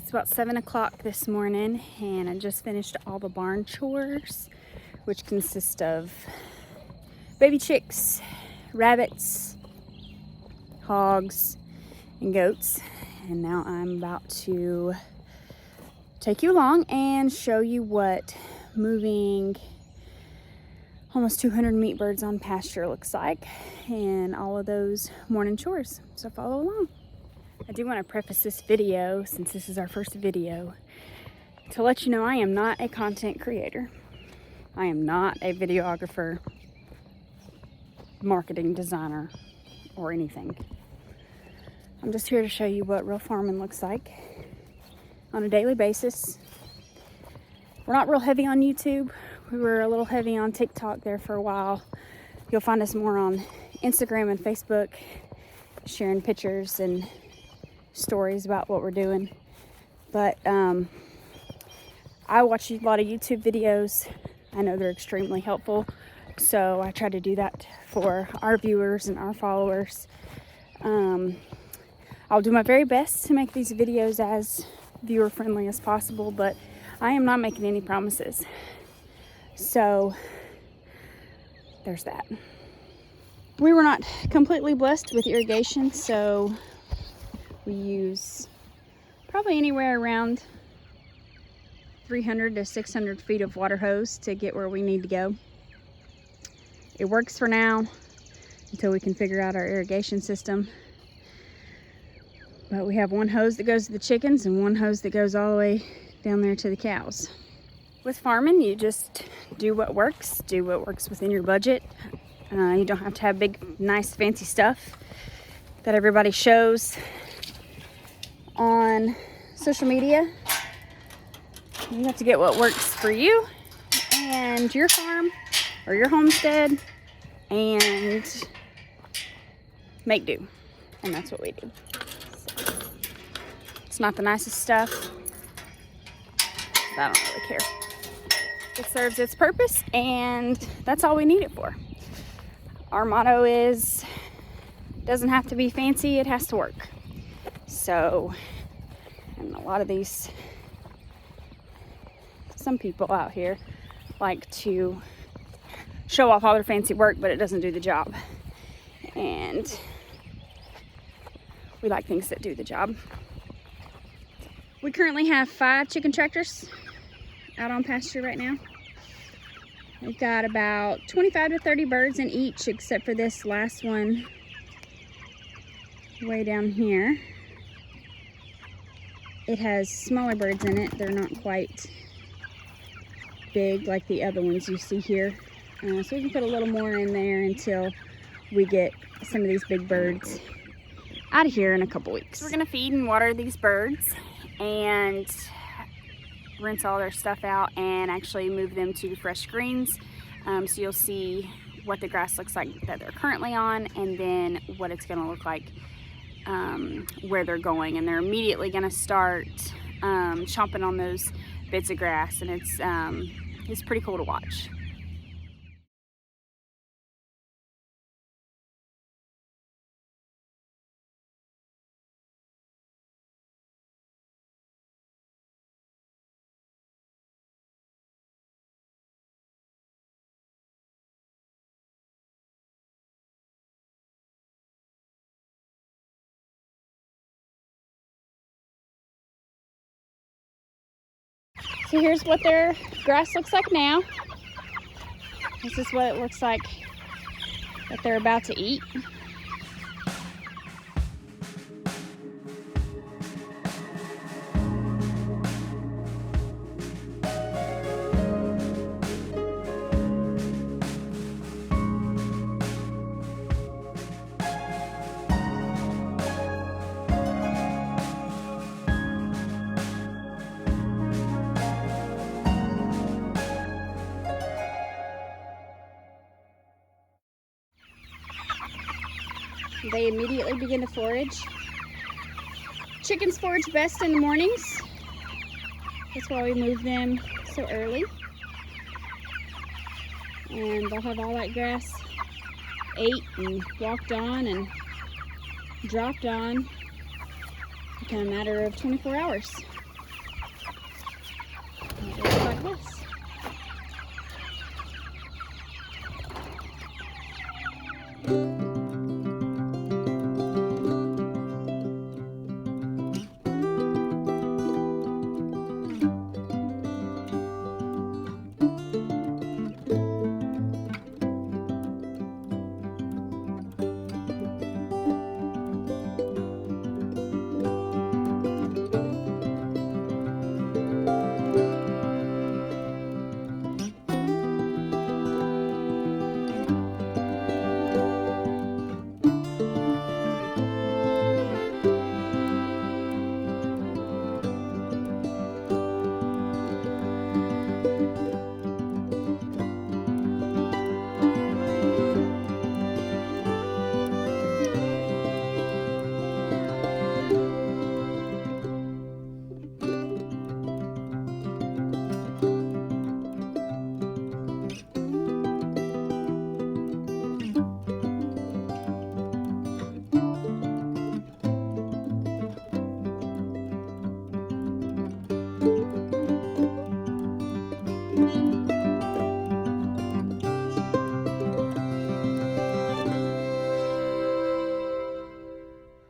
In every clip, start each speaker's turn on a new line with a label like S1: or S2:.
S1: It's about 7 o'clock this morning, and I just finished all the barn chores, which consist of baby chicks, rabbits, hogs, and goats. And now I'm about to take you along and show you what moving almost 200 meat birds on pasture looks like, and all of those morning chores. So follow along. I do want to preface this video, since this is our first video, to let you know I am not a content creator. I am not a videographer, marketing designer, or anything. I'm just here to show you what real farming looks like on a daily basis. We're not real heavy on YouTube. We were a little heavy on TikTok there for a while. You'll find us more on Instagram and Facebook, sharing pictures and stories about what we're doing. But I watch a lot of YouTube videos. I know they're extremely helpful, so I try to do that for our viewers and our followers. I'll do my very best to make these videos as viewer friendly as possible, but I am not making any promises. So there's that. We were not completely blessed with irrigation, so we use probably anywhere around 300 to 600 feet of water hose to get where we need to go. It works for now until we can figure out our irrigation system. But we have one hose that goes to the chickens and one hose that goes all the way down there to the cows. With farming, you just do what works within your budget. You don't have to have big, nice, fancy stuff that everybody shows on social media. You have to get what works for you and your farm or your homestead and make do. And that's what we do. So, it's not the nicest stuff, but I don't really care. It serves its purpose, and that's all we need it for. Our motto is, it doesn't have to be fancy, it has to work. So, and a lot of these, some people out here like to show off all their fancy work, but it doesn't do the job. And we like things that do the job. We currently have 5 chicken tractors out on pasture right now. We've got about 25 to 30 birds in each, except for this last one way down here. It has smaller birds in it. They're not quite big like the other ones you see here. So we can put a little more in there until we get some of these big birds out of here in a couple weeks. We're gonna feed and water these birds and rinse all their stuff out and actually move them to fresh greens. So you'll see what the grass looks like that they're currently on, and then what it's gonna look like where they're going. And they're immediately gonna start chomping on those bits of grass, and it's pretty cool to watch. So here's what their grass looks like now. This is what it looks like that they're about to eat. They immediately begin to forage. Chickens forage best in the mornings. That's why we move them so early. And they'll have all that grass ate and walked on and dropped on in a matter of 24 hours. And it looks like this.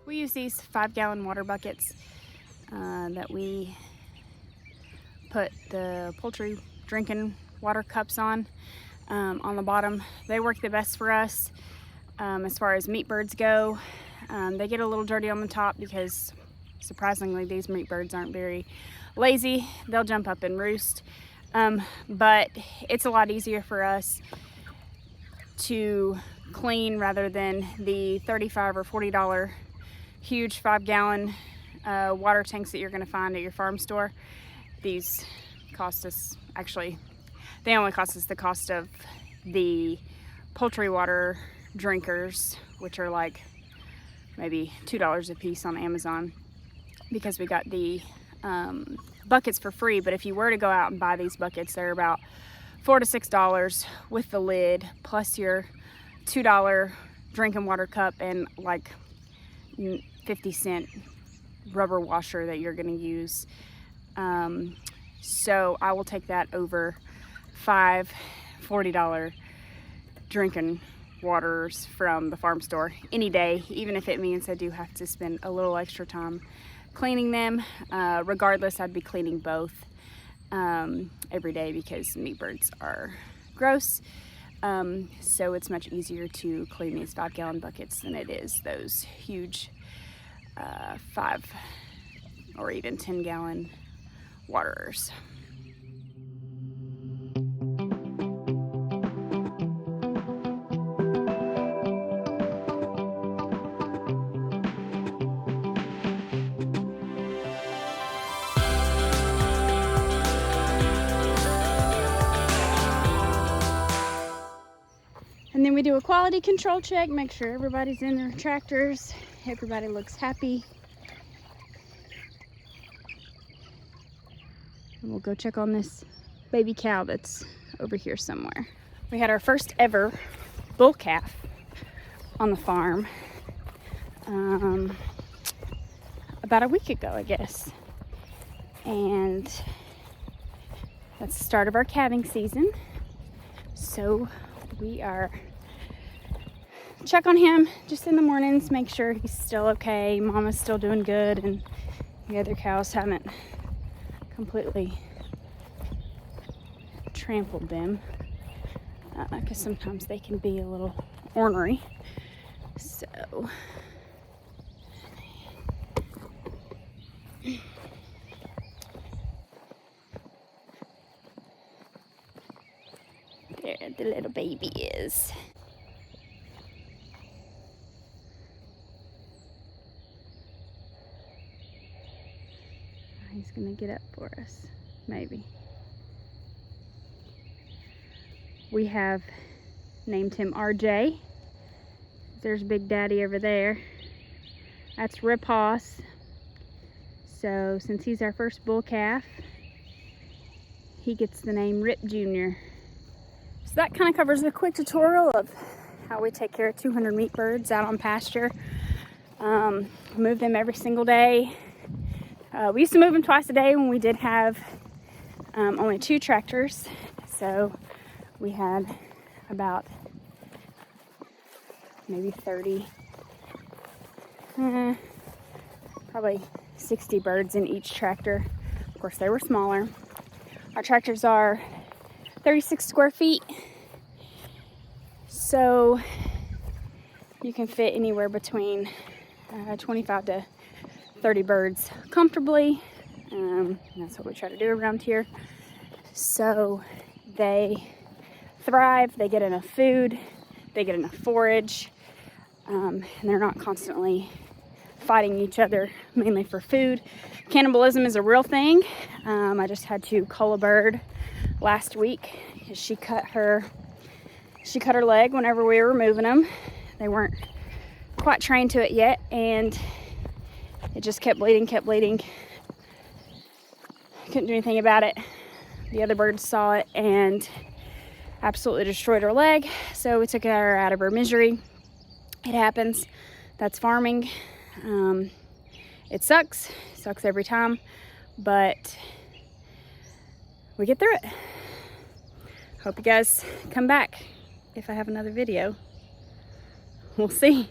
S1: We use these 5-gallon water buckets that we put the poultry drinking water cups on the bottom. They work the best for us as far as meat birds go. They get a little dirty on the top because surprisingly these meat birds aren't very lazy. They'll jump up and roost, but it's a lot easier for us to clean rather than the $35 or $40 huge 5-gallon water tanks that you're going to find at your farm store. These cost us, actually, they only cost us the cost of the poultry water drinkers, which are like maybe $2 a piece on Amazon, because we got the buckets for free. But if you were to go out and buy these buckets, they're about $4 to $6 with the lid, plus your $2 drinking water cup and like 50-cent rubber washer that you're going to use. So I will take that over 5 $40 drinking waters from the farm store any day, even if it means I do have to spend a little extra time cleaning them. Regardless, I'd be cleaning both every day because meat birds are gross. So it's much easier to clean these 5-gallon buckets than it is those huge 5 or even 10-gallon waterers. And then we do a quality control check, make sure everybody's in their tractors, everybody looks happy. And we'll go check on this baby cow that's over here somewhere. We had our first ever bull calf on the farm about a week ago, I guess. And that's the start of our calving season. So we are check on him just in the mornings, make sure he's still okay, mama's still doing good, and the other cows haven't completely trampled them, because sometimes they can be a little ornery. So there the little baby is. He's gonna get up for us, maybe. We have named him RJ. There's Big Daddy over there. That's Rip Hoss. So since he's our first bull calf, he gets the name Rip Jr. So that kind of covers a quick tutorial of how we take care of 200 meat birds out on pasture. Move them every single day. We used to move them twice a day when we did have only 2 tractors, so we had about maybe 30, probably 60 birds in each tractor. Of course, they were smaller. Our tractors are 36 square feet, so you can fit anywhere between 25 to 30 birds comfortably. That's what we try to do around here. So they thrive, they get enough food, they get enough forage, and they're not constantly fighting each other, mainly for food. Cannibalism is a real thing. I just had to cull a bird last week. She cut her leg whenever we were removing them. They weren't quite trained to it yet, and it just kept bleeding. Couldn't do anything about it. The other birds saw it and absolutely destroyed her leg, so we took her out of her misery. It happens. That's farming. It sucks every time, but we get through it. Hope you guys come back if I have another video. We'll see.